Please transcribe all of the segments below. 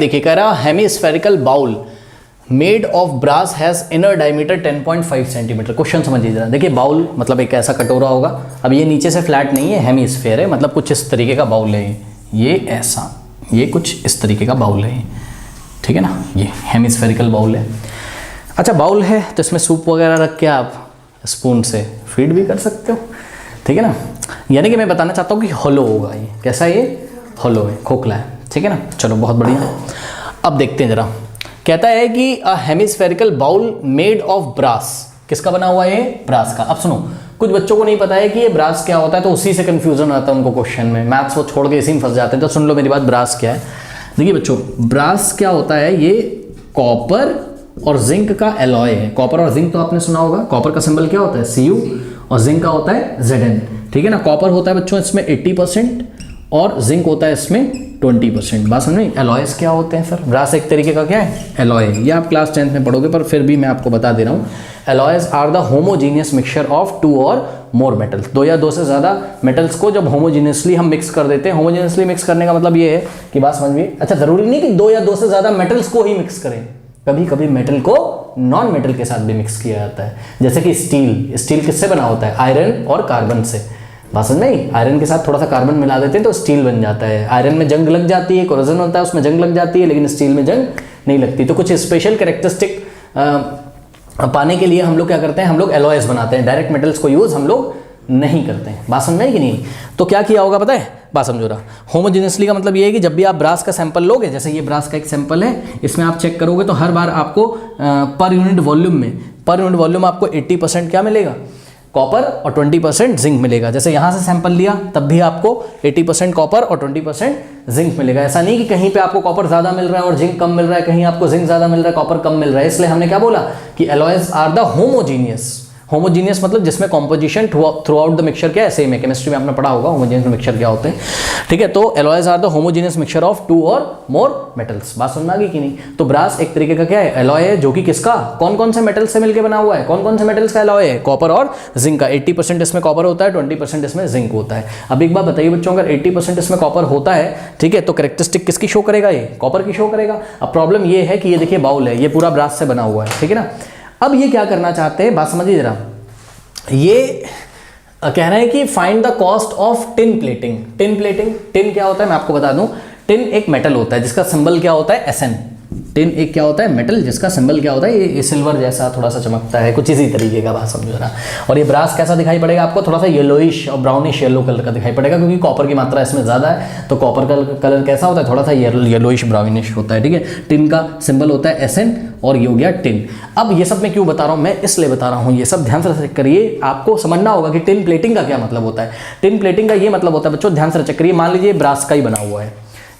देखिए कह रहा hemispherical bowl made of brass has inner diameter 10.5 centimetre. Question समझिए जरा। देखिए बाउल मतलब एक ऐसा कटोरा होगा, अब ये नीचे से फ्लैट नहीं है, हेमीस्फेयर है, मतलब कुछ इस तरीके का बाउल है, ये ऐसा, ये कुछ इस तरीके का बाउल है, ठीक है ना, ये हेमीस्फेरिकल बाउल है। अच्छा बाउल है तो इसमें सूप वगैरह रख के आप स्पून से फीड भी कर सकते हो, ठीक है ना। यानी कि मैं बताना चाहता हूँ कि होलो होगा, ये कैसा है, ये होलो है, खोखला है, ठीक है ना। चलो बहुत बढ़िया। अब देखते हैं जरा, कहता है कि a hemispherical bowl made of brass, किसका बना हुआ है, ये ब्रास का। अब सुनो, कुछ बच्चों को नहीं पता है कि ये ब्रास क्या होता है, तो उसी से कंफ्यूजन आता है उनको क्वेश्चन में, मैथ्स वो छोड़ के इसी में फंस जाते हैं। तो सुन लो मेरी बात, ब्रास क्या है। देखिए बच्चों, ब्रास क्या होता है, ये कॉपर और जिंक का एलॉय है। कॉपर और जिंक तो आपने सुना होगा, कॉपर का सिंबल क्या होता है, Cu, और जिंक का होता है Zn, ठीक है ना। कॉपर होता है बच्चों इसमें 80% और जिंक होता है इसमें 20%। बात समझ में। एलॉयस क्या होते हैं सर, ब्रास एक तरीके का क्या है, एलॉय है। ये आप क्लास 10th में पढ़ोगे, पर फिर भी मैं आपको बता दे रहा हूँ। Alloys are the homogeneous mixture of 2 or more metals, 2 या 2 से ज़्यादा मेटल्स को जब होमोजीनियसली हम मिक्स कर देते हैं। होमोजीनियसली मिक्स करने का मतलब ये है कि बात समझ में, अच्छा ज़रूरी नहीं कि 2 या 2 से ज़्यादा मेटल्स को ही मिक्स करें, कभी कभी मेटल को नॉन मेटल के साथ भी मिक्स किया जाता है। जैसे कि स्टील, स्टील किससे बना होता है, आयरन और कार्बन से। बात समझ में, आयरन के साथ थोड़ा सा कार्बन मिला देते हैं तो स्टील बन जाता है। आयरन में जंग लग जाती है, कोरोजन होता है, उसमें जंग लग जाती है, लेकिन स्टील में जंग नहीं लगती। तो कुछ स्पेशल कैरेक्टरिस्टिक पाने के लिए हम लोग क्या करते हैं, हम लोग एलॉयस बनाते हैं, डायरेक्ट मेटल्स को यूज हम लोग नहीं करते हैं। बात समझ में कि नहीं। तो क्या किया होगा पता है, बात समझो रहा। होमोजेनियसली का मतलब ये है कि जब भी आप ब्रास का सैंपल लोगे, जैसे ये ब्रास का एक सैंपल है, इसमें आप चेक करोगे तो हर बार आपको पर यूनिट वॉल्यूम आपको 80% क्या मिलेगा, कॉपर और 20% जिंक मिलेगा। जैसे यहाँ से सैंपल लिया तब भी आपको 80% कॉपर और 20% जिंक मिलेगा। ऐसा नहीं कि कहीं पे आपको कॉपर ज़्यादा मिल रहा है और जिंक कम मिल रहा है, कहीं आपको जिंक ज़्यादा मिल रहा है कॉपर कम मिल रहा है। इसलिए हमने क्या बोला कि एलॉयस आर द होमोजीनियस मतलब जिसमें composition through out the mixture क्या है, सेम है। केमिस्ट्री में आपने पढ़ा होगा होमोजीनियस मिक्सचर क्या होते हैं, ठीक है। तो alloys are the homogeneous mixture of 2 or more metals. बात समझ आ गई कि नहीं। तो ब्रास एक तरीके का क्या है, एलॉय है, जो कि किसका, कौन कौन से मेटल्स से मिलकर बना हुआ है, कौन कौन से मेटल्स का एलॉय है, कॉपर और जिंक का। 80% इसमें कॉपर होता है, 20% इसमें जिंक होता है। अब एक बात बताइए बच्चों, अगर 80% इसमें कॉपर होता है, ठीक है, तो कैरेक्टरिस्टिक किसकी शो करेगा, ये कॉपर की शो करेगा। अब प्रॉब्लम ये है कि ये देखिए बाउल है, ये पूरा ब्रास से बना हुआ है, ठीक है ना। अब ये क्या करना चाहते हैं, बात समझिए जरा। ये कह रहे हैं कि find the cost of tin plating. Tin क्या होता है मैं आपको बता दूं। टिन एक मेटल होता है जिसका सिंबल क्या होता है, Sn। टिन एक क्या होता है, मेटल जिसका सिंबल क्या होता है, ये सिल्वर जैसा थोड़ा सा चमकता है, कुछ इसी तरीके का, बात समझो ना। और ये ब्रास कैसा दिखाई पड़ेगा आपको, थोड़ा सा येलोइश और ब्राउनिश येलो कलर का दिखाई पड़ेगा, क्योंकि कॉपर की मात्रा इसमें ज़्यादा है। तो कॉपर का कलर कैसा होता है, थोड़ा सा येलोइश ब्राउनिश होता है, ठीक है। टिन का सिंबल होता है Sn और ये हो गया टिन। अब ये सब मैं क्यों बता रहा हूँ, मैं इसलिए बता रहा हूँ, ये सब ध्यान से चेक करिए, आपको समझना होगा कि टिन प्लेटिंग का क्या मतलब होता है। टिन प्लेटिंग का ये मतलब होता है बच्चों, ध्यान से चेक करिए। मान लीजिए ब्रास का ही बना हुआ है,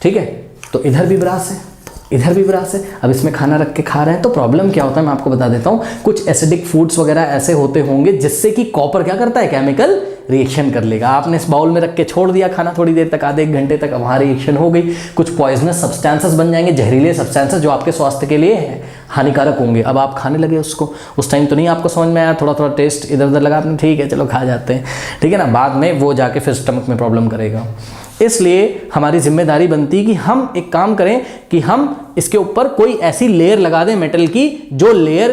ठीक है, तो इधर भी ब्रास है, इधर भी ब्रास है। अब इसमें खाना रख के खा रहे हैं तो प्रॉब्लम क्या होता है मैं आपको बता देता हूँ। कुछ एसिडिक फूड्स वगैरह ऐसे होते होंगे जिससे कि कॉपर क्या करता है, केमिकल रिएक्शन कर लेगा। आपने इस बाउल में रख के छोड़ दिया खाना थोड़ी देर तक, आधे 1 घंटे तक, वहाँ रिएक्शन हो गई, कुछ पॉइजनस सब्सटेंसेस बन जाएंगे, जहरीले सब्सटेंसेस जो आपके स्वास्थ्य के लिए हानिकारक होंगे। अब आप खाने लगे उसको, उस टाइम तो नहीं आपको समझ में आया, थोड़ा थोड़ा टेस्ट इधर उधर लगा आपने, ठीक है चलो खा जाते हैं, ठीक है ना। बाद में वो जाके फिर स्टमक में प्रॉब्लम करेगा। इसलिए हमारी जिम्मेदारी बनती है कि हम एक काम करें कि हम इसके ऊपर कोई ऐसी लेयर लगा दें मेटल की, जो लेयर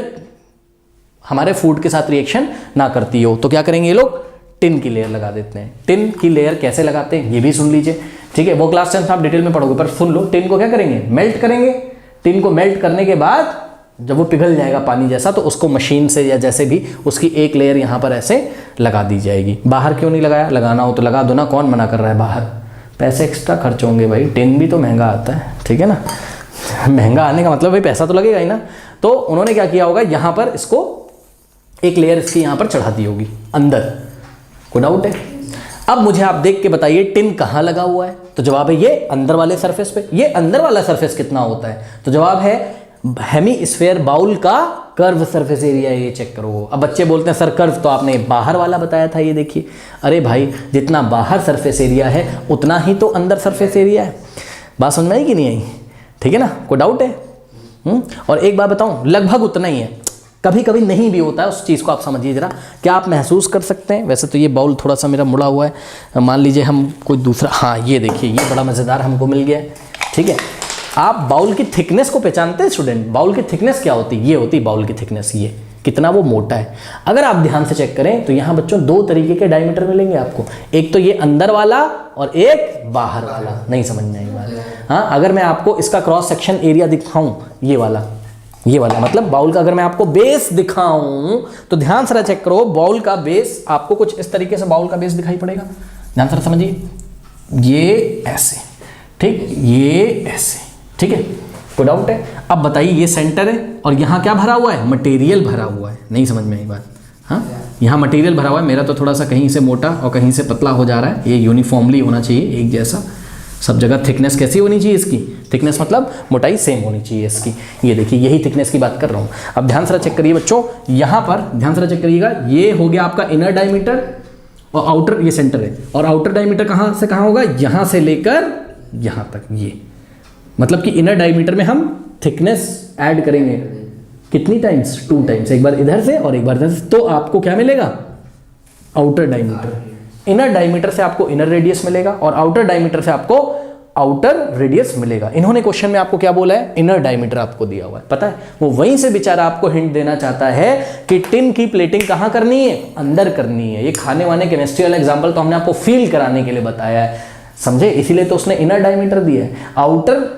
हमारे फूड के साथ रिएक्शन ना करती हो। तो क्या करेंगे ये लोग, टिन की लेयर लगा देते हैं। टिन की लेयर कैसे लगाते हैं ये भी सुन लीजिए, ठीक है। वो क्लास 10 आप डिटेल में पढ़ोगे, पर सुन लो। टिन को क्या करेंगे, मेल्ट करेंगे। टिन को मेल्ट करने के बाद जब वो पिघल जाएगा पानी जैसा, तो उसको मशीन से या जैसे भी उसकी एक लेयर यहाँ पर ऐसे लगा दी जाएगी। बाहर क्यों नहीं लगाया, लगाना हो तो लगा दो ना, कौन मना कर रहा है। बाहर पैसे एक्स्ट्रा खर्च होंगे भाई, टिन भी तो महंगा आता है, ठीक है ना। महंगा आने का मतलब भाई पैसा तो लगेगा ही ना। तो उन्होंने क्या किया होगा, यहाँ पर इसको एक लेयर इसकी यहाँ पर चढ़ा दी होगी अंदर, कोई डाउट है। अब मुझे आप देख के बताइए टिन कहाँ लगा हुआ है, तो जवाब है ये अंदर वाले सरफेस पे। ये अंदर वाला सरफेस कितना होता है, तो जवाब है हेमीस्फेयर बाउल का कर्व सरफेस एरिया, ये चेक करो। अब बच्चे बोलते हैं सर कर्व तो आपने बाहर वाला बताया था, ये देखिए। अरे भाई जितना बाहर सरफेस एरिया है उतना ही तो अंदर सरफेस एरिया है। बात समझ में आई कि नहीं आई, ठीक है ना, कोई डाउट है। और एक बात बताऊं, लगभग उतना ही है, कभी कभी नहीं भी होता है, उस चीज़ को आप समझिए जरा। क्या आप महसूस कर सकते हैं, वैसे तो ये बाउल थोड़ा सा मेरा मुड़ा हुआ है, मान लीजिए हम कोई दूसरा, हाँ ये देखिए, ये बड़ा मज़ेदार हमको मिल गया है, ठीक है। आप बाउल की थिकनेस को पहचानते हैं स्टूडेंट? बाउल की थिकनेस क्या होती है? ये होती है बाउल की थिकनेस, ये कितना वो मोटा है। अगर आप ध्यान से चेक करें तो यहाँ बच्चों दो तरीके के डायमीटर मिलेंगे आपको, एक तो ये अंदर वाला और एक बाहर वाला। नहीं समझ में आई बात? हाँ, अगर मैं आपको इसका क्रॉस सेक्शन एरिया दिखाऊं, ये वाला मतलब बाउल का अगर मैं आपको बेस दिखाऊं तो ध्यान से चेक करो, बाउल का बेस आपको कुछ इस तरीके से बाउल का बेस दिखाई पड़ेगा। ध्यान से समझिए, ये ऐसे, ठीक, ये ऐसे, ठीक है, कोई डाउट है? अब बताइए, ये सेंटर है और यहाँ क्या भरा हुआ है? मटेरियल भरा हुआ है। नहीं समझ में आई बात? हाँ, यहाँ मटेरियल भरा हुआ है। मेरा तो थोड़ा सा कहीं से मोटा और कहीं से पतला हो जा रहा है। ये यूनिफॉर्मली होना चाहिए, एक जैसा सब जगह। थिकनेस कैसी होनी चाहिए इसकी? थिकनेस मतलब मोटाई सेम होनी चाहिए इसकी। ये देखिए, यही थिकनेस की बात कर रहा हूँ। अब ध्यान से चेक करिए बच्चों, यहाँ पर ध्यान से चेक करिएगा, ये हो गया आपका इनर डायमीटर और आउटर, ये सेंटर है। और आउटर डायमीटर कहाँ से कहाँ होगा? यहाँ से लेकर यहाँ तक। ये मतलब कि इनर डायमीटर में हम थिकनेस ऐड करेंगे कितनी टाइम्स? 2 टाइम्स, एक बार इधर से और एक बार इधर से। तो आपको क्या मिलेगा? Outer diameter. इनर डायमीटर से आपको इनर रेडियस मिलेगा और आउटर डायमीटर से आपको आउटर रेडियस मिलेगा। इन्होंने क्वेश्चन में आपको क्या बोला है? इनर डायमीटर आपको दिया हुआ है, पता है? वो वहीं से बेचारा आपको हिंट देना चाहता है कि टिन की प्लेटिंग कहाँ करनी है? अंदर करनी है। ये खाने वाने केमिस्ट्री वाला एग्जाम्पल तो हमने आपको फील कराने के लिए बताया है, समझे? इसीलिए तो उसने इनर डायमीटर दिया है। आउटर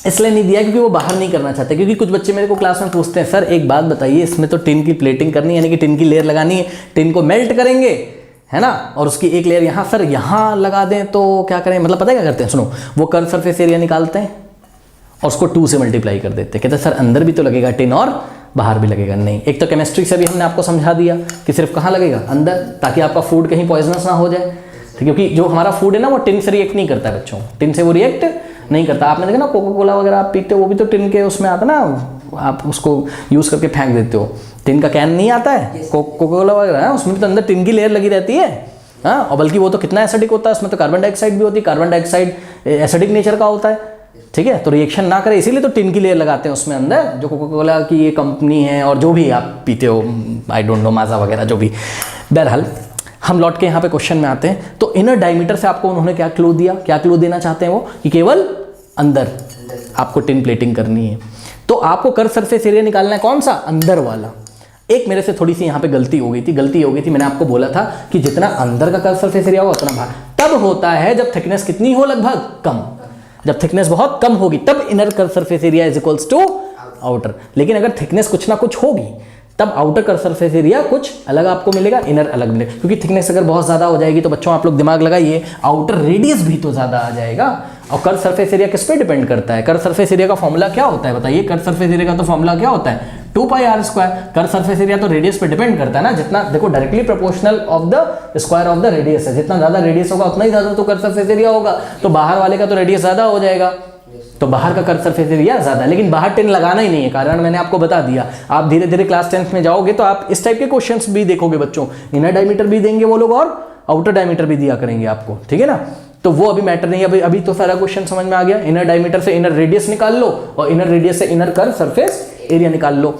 इसलिए नहीं दिया क्योंकि वो बाहर नहीं करना चाहते। क्योंकि कुछ बच्चे मेरे को क्लास में पूछते हैं, सर एक बात बताइए, इसमें तो टिन की प्लेटिंग करनी है, यानी कि टिन की लेयर लगानी है, टिन को मेल्ट करेंगे, है ना, और उसकी एक लेयर यहाँ, सर यहाँ लगा दें तो क्या करें? मतलब पता है क्या करते हैं? सुनो, वो कर्व सरफेस एरिया निकालते हैं और उसको 2 से मल्टीप्लाई कर देते हैं। कहते हैं सर अंदर भी तो लगेगा टिन और बाहर भी लगेगा। नहीं, एक तो केमिस्ट्री से भी हमने आपको समझा दिया कि सिर्फ कहाँ लगेगा? अंदर, ताकि आपका फूड कहीं पॉइजनस ना हो जाए। क्योंकि जो हमारा फूड है ना, वो टिन से रिएक्ट नहीं करता है बच्चों, टिन से वो रिएक्ट नहीं करता। आपने देखा ना, कोका कोला वगैरह आप पीते हो, वो भी तो टिन के उसमें आता ना, आप उसको यूज़ करके फेंक देते हो। टिन का कैन नहीं आता है, कोका कोला वगैरह, उसमें तो अंदर टिन की लेयर लगी रहती है। हाँ, और बल्कि वो तो कितना एसिडिक होता है, उसमें तो कार्बन डाइऑक्साइड भी होती है। कार्बन डाइऑक्साइड एसिडिक नेचर का होता है, ठीक है, तो रिएक्शन ना करे इसीलिए तो टिन की लेयर लगाते हैं उसमें अंदर, जो कोका कोला की ये कंपनी है और जो भी आप पीते हो, आई डोंट नो, माजा वगैरह जो भी। बहरहाल हम लौट के यहाँ पे क्वेश्चन में आते हैं। तो इनर डायमीटर से आपको उन्होंने क्या क्लू दिया? क्या क्लू देना चाहते हैं वो? कि केवल अंदर आपको टिन प्लेटिंग करनी है। तो आपको कर्व सरफेस एरिया निकालना है कौन सा? अंदर वाला। एक मेरे से थोड़ी सी यहाँ पे गलती हो गई थी। मैंने आपको बोला था कि जितना अंदर का कर्व सरफेस एरिया होगा उतना बाहर तब होता है जब थिकनेस कितनी हो? लगभग कम। जब थिकनेस बहुत कम होगी तब inner curve surface area is equals to outer. लेकिन अगर थिकनेस कुछ ना कुछ होगी तब आउटर कर्व सरफेस एरिया कुछ अलग आपको मिलेगा, इनर अलग मिलेगा। क्योंकि थिकनेस अगर बहुत ज़्यादा हो जाएगी तो बच्चों आप लोग दिमाग लगाइए, आउटर रेडियस भी तो ज़्यादा आ जाएगा। और कर्व सरफेस एरिया किस पे डिपेंड करता है? कर्व सरफेस एरिया का फॉर्मूला क्या होता है बताइए? कर्व सरफेस एरिया का तो फॉर्मूला क्या होता है? 2πr²। कर्व सरफेस एरिया तो रेडियस पे डिपेंड करता है ना। जितना देखो directly proportional of the square of the radius है, जितना ज़्यादा रेडियस होगा उतना ही ज़्यादा तो कर्व सरफेस एरिया होगा। तो बाहर वाले का तो रेडियस ज़्यादा हो जाएगा, तो बाहर का कर्व सरफेस एरिया ज़्यादा। लेकिन बाहर टिन लगाना ही नहीं है, कारण मैंने आपको बता दिया। आप धीरे धीरे क्लास 10th में जाओगे तो आप इस टाइप के क्वेश्चंस भी देखोगे बच्चों। इनर डायमीटर भी देंगे वो लोग और आउटर डायमीटर भी दिया करेंगे आपको, ठीक है ना। तो वो अभी मैटर नहीं है। अभी तो सारा क्वेश्चन समझ में आ गया। इनर डायमीटर से इनर रेडियस निकाल लो और इनर रेडियस से इनर कर्व सरफेस एरिया निकाल लो।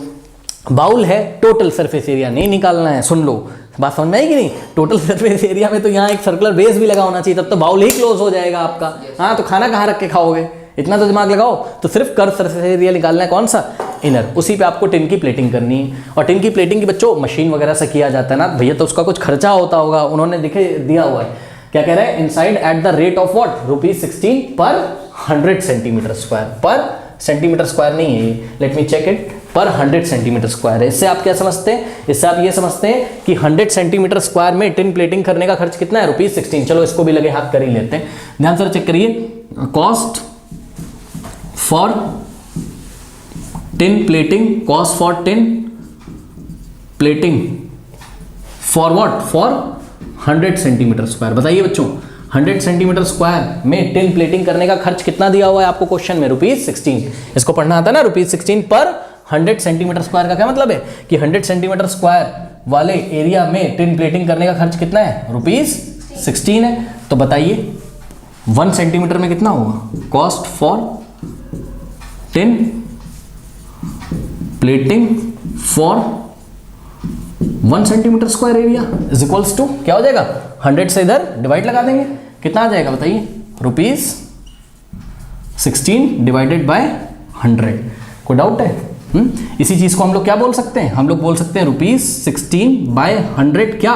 बाउल है, टोटल सरफेस एरिया नहीं निकालना है। सुन लो, बात समझ में आई कि नहीं? टोटल सरफेस एरिया में तो यहाँ एक सर्कुलर बेस भी लगा होना चाहिए, तब तो बाउल ही क्लोज हो जाएगा आपका। हाँ, तो खाना कहाँ रख के खाओगे? इतना तो दिमाग लगाओ। तो सिर्फ कर्व सरफेस एरिया निकालना है कौन सा? इनर। उसी पे आपको टिन की प्लेटिंग करनी है। और टिन की प्लेटिंग की बच्चों मशीन वगैरह से किया जाता है ना भैया, तो उसका कुछ खर्चा होता होगा। उन्होंने दिया हुआ है, क्या कह रहा है? Inside at the rate of what? ₹16 पर 100 सेंटीमीटर स्क्वायर। पर सेंटीमीटर स्क्वायर नहीं है ये, लेट मी चेक इट, पर 100 सेंटीमीटर स्क्वायर है। इससे आप क्या समझते हैं? इससे आप ये समझते हैं कि 100 सेंटीमीटर स्क्वायर में टिन प्लेटिंग करने का खर्च कितना है? ₹16। चलो इसको भी लगे हाथ कर ही लेते हैं। ध्यान से चेक करिए, cost for tin plating, cost for tin plating for what? For 100 centimetre square. बताइए बच्चों, 100 सेंटीमीटर स्क्वायर में टिन प्लेटिंग करने का खर्च कितना दिया हुआ है आपको क्वेश्चन में? ₹16। इसको पढ़ना आता है ना, ₹16 पर 100 सेंटीमीटर स्क्वायर का क्या मतलब है? कि 100 सेंटीमीटर स्क्वायर वाले एरिया में टिन प्लेटिंग करने का खर्च कितना है? ₹16 है। तो बताइए 1 सेंटीमीटर में कितना होगा? Cost for tin plating for 1 centimetre square area is equals to क्या हो जाएगा? 100 से इधर डिवाइड लगा देंगे, कितना आ जाएगा बताइए? 16 डिवाइडेड बाय 100। कोई डाउट है? इसी चीज़ को हम लोग क्या बोल सकते हैं? हम लोग बोल सकते हैं ₹16/100 क्या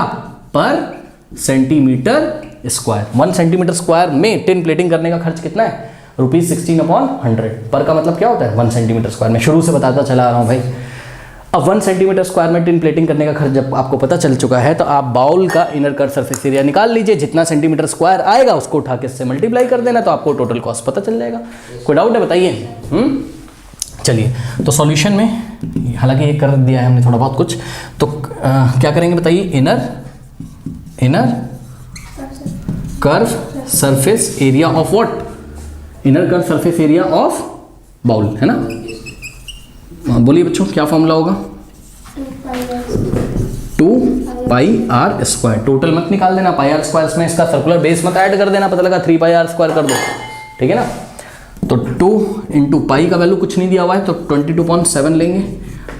पर सेंटीमीटर स्क्वायर। 1 सेंटीमीटर स्क्वायर में टिन प्लेटिंग करने का खर्च कितना है? ₹16/100। पर का मतलब क्या होता है? 1 सेंटीमीटर स्क्वायर में शुरू से बताता चला आ रहा हूँ भाई। अब 1 सेंटीमीटर स्क्वायर में टिन प्लेटिंग करने का खर्च जब आपको पता चल चुका है तो आप बाउल का इनर कर्व सरफेस एरिया निकाल लीजिए। जितना सेंटीमीटर स्क्वायर आएगा उसको उठा के इससे मल्टीप्लाई कर देना तो आपको टोटल कॉस्ट पता चल जाएगा। कोई डाउट है बताइए? चलिए तो सॉल्यूशन में हालांकि ये कर दिया है हमने थोड़ा बहुत कुछ, तो क्या करेंगे बताइए? Inner curve surface area of what? Inner curve surface area of bowl, है ना? बोलिए बच्चों क्या फॉर्मूला होगा? 2πr²। टोटल मत निकाल देना, πr² में इसका सर्कुलर बेस मत ऐड कर देना, पता लगा 3πr² कर दो, ठीक है ना? तो 2 × पाई का वैल्यू कुछ नहीं दिया हुआ है तो 22.7 लेंगे।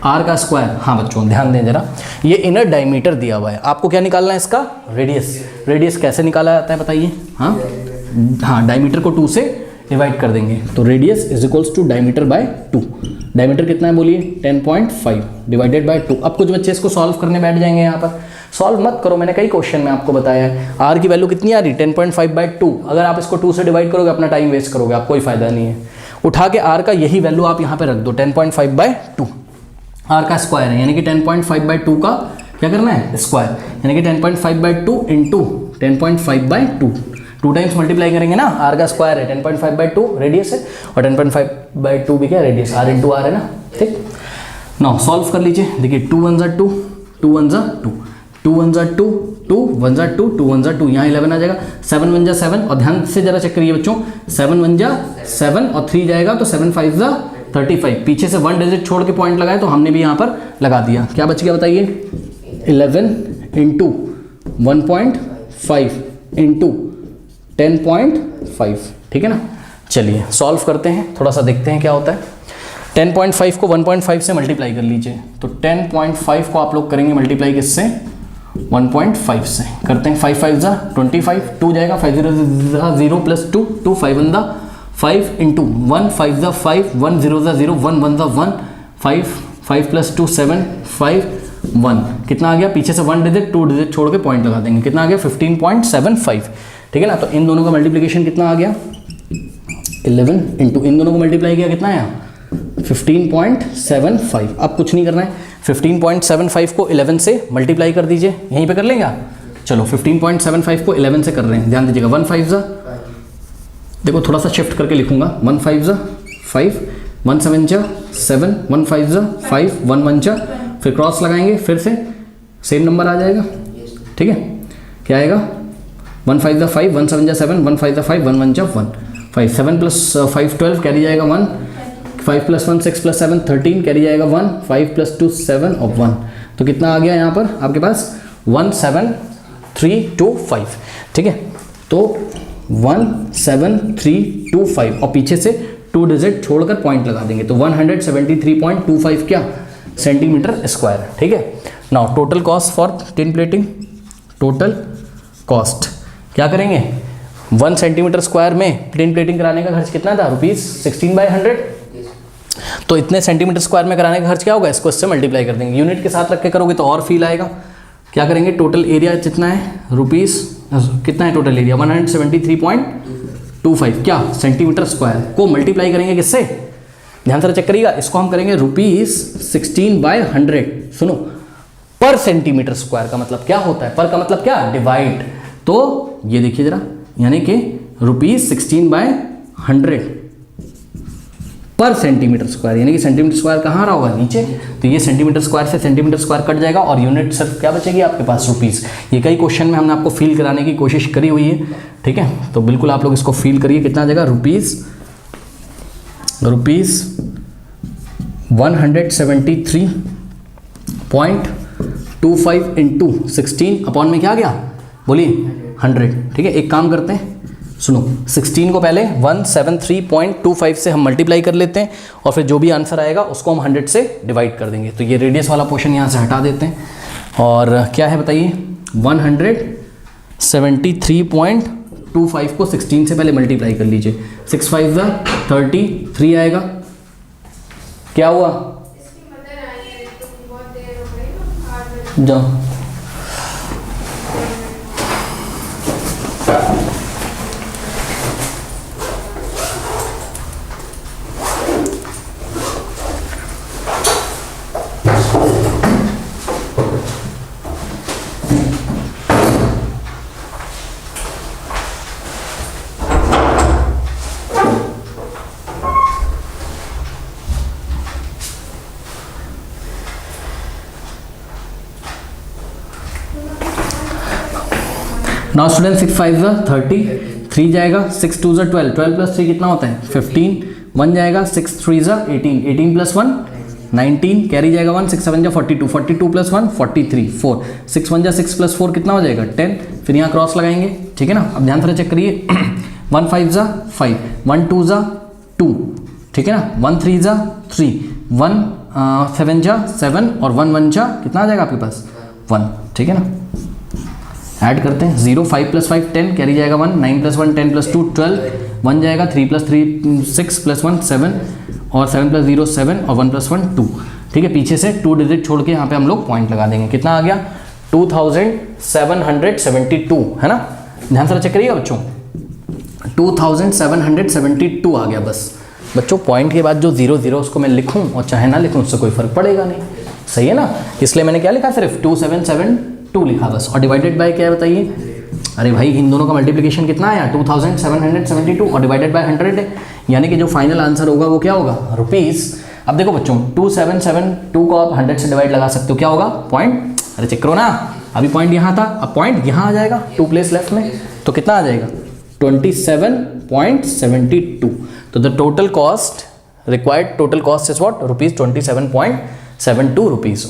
r का स्क्वायर, हाँ बच्चों ध्यान दें जरा, ये इनर डायमीटर दिया हुआ है, आपको क्या निकालना है? इसका रेडियस। रेडियस कैसे निकाला जाता है बताइए? हाँ डायमीटर को 2 से डिवाइड कर देंगे तो radius is equals to diameter by 2। Diameter कितना है बोलिए? 10.5 डिवाइडेड बाय 2। अब कुछ बच्चे इसको सॉल्व करने बैठ जाएंगे। यहाँ पर सॉल्व मत करो, मैंने कई क्वेश्चन में आपको बताया है। आर की वैल्यू कितनी आ रही? 10.5/2। अगर आप इसको 2 से डिवाइड करोगे अपना टाइम वेस्ट करोगे, आप कोई फायदा नहीं है। उठा के आर का यही वैल्यू आप यहाँ पे रख दो 10.5/2। आर का स्क्वायर है यानी कि 10.5/2 का क्या करना है? स्क्वायर, यानी कि 10.5/2 इंटू 10.5/2। 2 टाइम्स मल्टीप्लाई करेंगे ना, आर का स्क्वायर है 10.5/2 रेडियस है और 10.5/2 भी क्या रेडियस, आर इंटू आर है ना, ठीक। नाउ सॉल्व कर लीजिए। देखिए 2 1 ज़ा 2, 2 1 ज़ा 2, 2 1 ज़ा 2, 2 1 ज़ा 2, 2 1 ज़ा 2, यहाँ 11 आ जाएगा। 7 1 ज़ा 7 और ध्यान से जरा चेक करिए बच्चों, 7 1 ज़ा 7 और 3 जाएगा तो 7 5 ज़ा 35। पीछे से 1 डिजिट छोड़ के पॉइंट लगाए तो हमने भी यहाँ पर लगा दिया। क्या बच गया बताइए? 11 इंटू 1.5 इंटू 10.5, ठीक है ना। चलिए सॉल्व करते हैं, थोड़ा सा देखते हैं क्या होता है। 10.5 को 1.5 से मल्टीप्लाई कर लीजिए तो 10.5 को आप लोग करेंगे मल्टीप्लाई किससे? 1.5 से। करते हैं 5 5 ज़ा 25, 2 जाएगा, 5 0 ज़ा 0 प्लस 2, 2 5 1 ज़ा 5 इंटू 1 5 ज़ा 5, 1 0 ज़ा 0, 1 1 ज़ा 1, 5 5 प्लस 2 7 5 1, कितना आ गया? पीछे से 1 डिजिट 2 डिजिट छोड़ के पॉइंट लगा देंगे, कितना आ गया? 15.75, ठीक है ना। तो इन दोनों का मल्टीप्लिकेशन कितना आ गया? 11 इंटू इन दोनों को मल्टीप्लाई किया कितना है? 15.75। अब कुछ नहीं करना है, 15.75 को 11 से मल्टीप्लाई कर दीजिए, यहीं पे कर लेंगे आप। चलो 15.75 को 11 से कर रहे हैं, ध्यान दीजिएगा। 1 5 ज़ा, देखो थोड़ा सा शिफ्ट करके लिखूंगा, 1 5 ज़ा 5, 1 7 ज़ा 7, 1 5 ज़ा 5, 1 1 ज़ा, फिर क्रॉस लगाएंगे, फिर से सेम नंबर आ जाएगा, ठीक है। क्या आएगा? 1 5 ज़ा 5, 1 7 ज़ा 7, 1 5 ज़ा 5, 1 1 ज़ा 1, 5 7 प्लस 5 12 कैरी जाएगा 1, 5 प्लस 1 6 प्लस 7 13 कैरी जाएगा 1, 5 प्लस 2 7 और 1, तो कितना आ गया यहाँ पर आपके पास? 17325, ठीक है। तो 17325 और पीछे से 2 डिजिट छोड़कर पॉइंट लगा देंगे तो 173.25 क्या? सेंटीमीटर स्क्वायर, ठीक है। Now total cost for tin plating, total cost क्या करेंगे? 1 सेंटीमीटर स्क्वायर में टिन प्लेटिंग कराने का खर्च कितना था? ₹16/100। तो इतने सेंटीमीटर स्क्वायर में कराने का खर्च क्या होगा? इसको इससे मल्टीप्लाई कर देंगे, यूनिट के साथ रख के करोगे तो और फील आएगा। क्या करेंगे? टोटल एरिया कितना है? कितना है टोटल एरिया? 173.25 क्या? सेंटीमीटर स्क्वायर को मल्टीप्लाई करेंगे किससे? ध्यान से चेक करिएगा, इसको हम करेंगे ₹16/100। सुनो, पर सेंटीमीटर स्क्वायर का मतलब क्या होता है? पर का मतलब क्या? डिवाइड। तो ये देखिए जरा, यानी कि ₹16/100 पर सेंटीमीटर स्क्वायर, यानी कि सेंटीमीटर स्क्वायर कहाँ रहा होगा? नीचे। तो ये सेंटीमीटर स्क्वायर से सेंटीमीटर स्क्वायर कट जाएगा और यूनिट सिर्फ क्या बचेगी आपके पास? रुपीस। ये कई क्वेश्चन में हमने आपको फील कराने की कोशिश करी हुई है, ठीक है। तो बिल्कुल आप लोग इसको फील करिए, कितना आ जाएगा? रुपीस 173.25 इंटू 16 अपॉन में क्या आ गया? बोलिए 100, ठीक है। एक काम करते हैं, सुनो, 16 को पहले 173.25 से हम मल्टीप्लाई कर लेते हैं और फिर जो भी आंसर आएगा उसको हम 100 से डिवाइड कर देंगे। तो ये रेडियस वाला पोर्शन यहाँ से हटा देते हैं और क्या है बताइए? 173.25 625 को 16 से पहले मल्टीप्लाई कर लीजिए, 6 5 ज़ा 30, 3 आएगा। क्या हुआ? जाओ नाउ स्टूडेंट 6 5 ज़ा 30, 3 जाएगा, 6 2 ज़ा 12, 12 प्लस 3 कितना होता है 15, 1 जाएगा, 6 3 ज़ा 18, 18 प्लस 1 19, कैरी जाएगा 1, 6 7 जा 42, 42 प्लस 1 43, 4 6 1 जा 6 प्लस 4 कितना हो जाएगा 10, फिर यहाँ क्रॉस लगाएंगे, ठीक है ना। अब ध्यान से चेक करिए 1 5 ज़ा 5, 1 2 ज़ा 2, ठीक है ना, 1 3 ज़ा 3, 1 7 जा 7 और 1 1 जा कितना आ जाएगा आपके पास 1, ठीक है ना। ऐड करते हैं 0 5 प्लस 5 10, कैरी जाएगा 1, 9 प्लस 1 10 प्लस 2 12, 1 जाएगा, 3 प्लस 3 6 प्लस 1 7 और 7 प्लस 0 7 और 1 प्लस 1 2, ठीक है। पीछे से 2 डिजिट छोड़ के यहाँ पे हम लोग पॉइंट लगा देंगे, कितना आ गया 2772, है ना। ध्यान से चेक करिएगा बच्चों 2772 आ गया। बस बच्चों पॉइंट के बाद जो 0 0 उसको मैं लिखूँ और चाहे ना लिखूँ उससे कोई फर्क पड़ेगा नहीं, सही है ना। इसलिए मैंने क्या लिखा, सिर्फ 2772 लिखा बस। और डिवाइडेड बाय क्या है बताइए, अरे भाई इन दोनों का मल्टीप्लिकेशन कितना आया 2772 और डिवाइडेड बाय 100 है, यानी कि जो फाइनल आंसर होगा वो क्या होगा रुपीस। अब देखो बच्चों 2772 को आप 100 से डिवाइड लगा सकते हो, क्या होगा पॉइंट, अरे चेक करो ना, अभी पॉइंट यहाँ था, अब पॉइंट यहाँ आ जाएगा 2 प्लेस लेफ्ट में, तो कितना आ जाएगा 27.72। तो the total cost required total cost is what rupees 27.72 rupees.